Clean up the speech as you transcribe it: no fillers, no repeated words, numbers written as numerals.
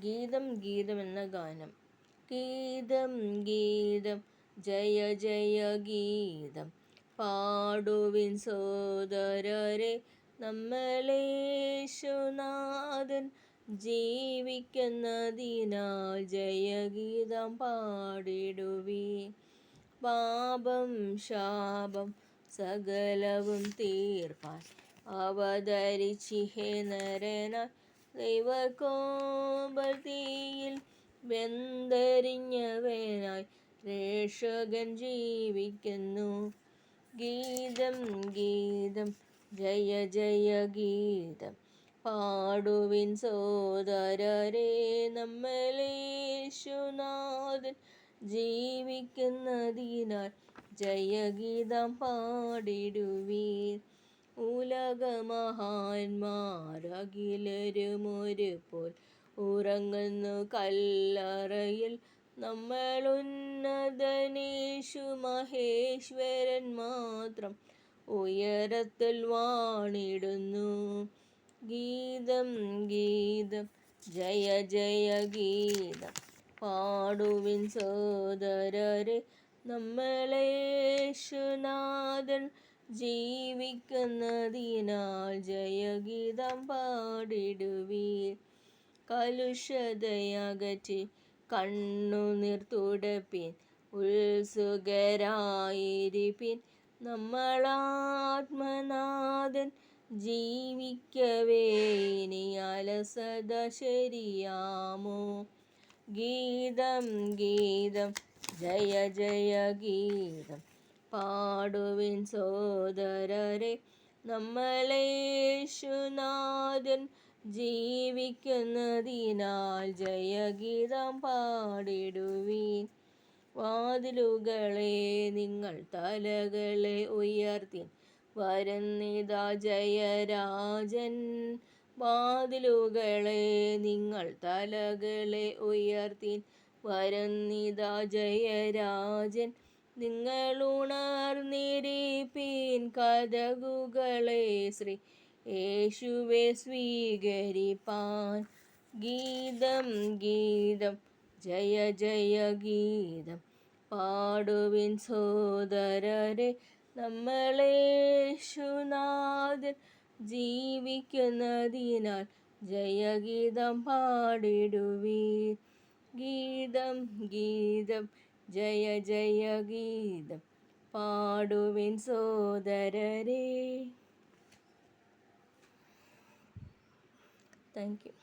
ഗീതം ഗീതം എന്ന ഗാനം. ഗീതം ഗീതം ജയ ജയ ഗീതം പാടുവിൻ സോദരരെ, നമ്മളേശുനാഥൻ ജീവിക്കുന്നതിനാൽ ജയഗീതം പാടിടുവീൻ. പാപം ശാപം സകലവും തീർപ്പാൻ അവതരിച്ചിഹേ നരനായി, ദൈവകോപതീയിൽ വെന്തരിഞ്ഞവനായി രക്ഷകൻ ജീവിക്കുന്നു. ഗീതം ഗീതം ജയ ജയ ഗീതം പാടുവിൻ സോദരരെ, നമ്മളേശുനാഥൻ ജീവിക്കുന്നതിനാൽ ജയഗീതം പാടിടുവീൻ. ഉലകമഹാന്മാരഖിലരുമൊരു പോൽ ഉറങ്ങുന്നു കല്ലറയിൽ, നമ്മൾ ഉന്നതനേശു മഹേശ്വരൻ മാത്രം ഉയരത്തിൽ വാണിടുന്നു. ഗീതം ഗീതം ജയ ജയ ഗീതം പാടുവിൻ സോദരരെ, നമ്മളേശുനാഥൻ ജീവിക്കുന്നതിനാൽ ജയഗീതം പാടിടുവീൻ. കലുഷതയകറ്റി കണ്ണുനീർ തുടപ്പിൻ, ഉത്സുകരായിരിപ്പിൻ, നമ്മളാത്മനാഥൻ ജീവിക്കവേ ഇനി അലസത ശരിയാമോ. ഗീതം ഗീതം ജയ ജയ ഗീതം പാടുവിൻ സോദരരെ, നമ്മളേശുനാഥൻ ജീവിക്കുന്നതിനാൽ ജയഗീതം പാടിടുവീൻ. വാതിലുകളെ നിങ്ങൾ തലകളെ ഉയർത്തിൻ, വരുന്നിതാ ജയരാജൻ. വാതിലുകളെ നിങ്ങൾ തലകളെ ഉയർത്തിൻ, വരുന്നിതാ ജയരാജൻ. നിങ്ങളുണർന്നിരിപ്പീൻ, കതകുകളെ ശ്രീ യേശുവെ സ്വീകരിപ്പാൻ. ഗീതം ഗീതം ജയ ജയ ഗീതം പാടുവിൻ സോദരരെ, നമ്മളേശുനാഥൻ ജീവിക്കുന്നതിനാൽ ജയഗീതം പാടിടുവീൻ. ഗീതം ഗീതം ജയ ജയ ഗീതം പാടുവിൻ സോദരരെ. Thank U.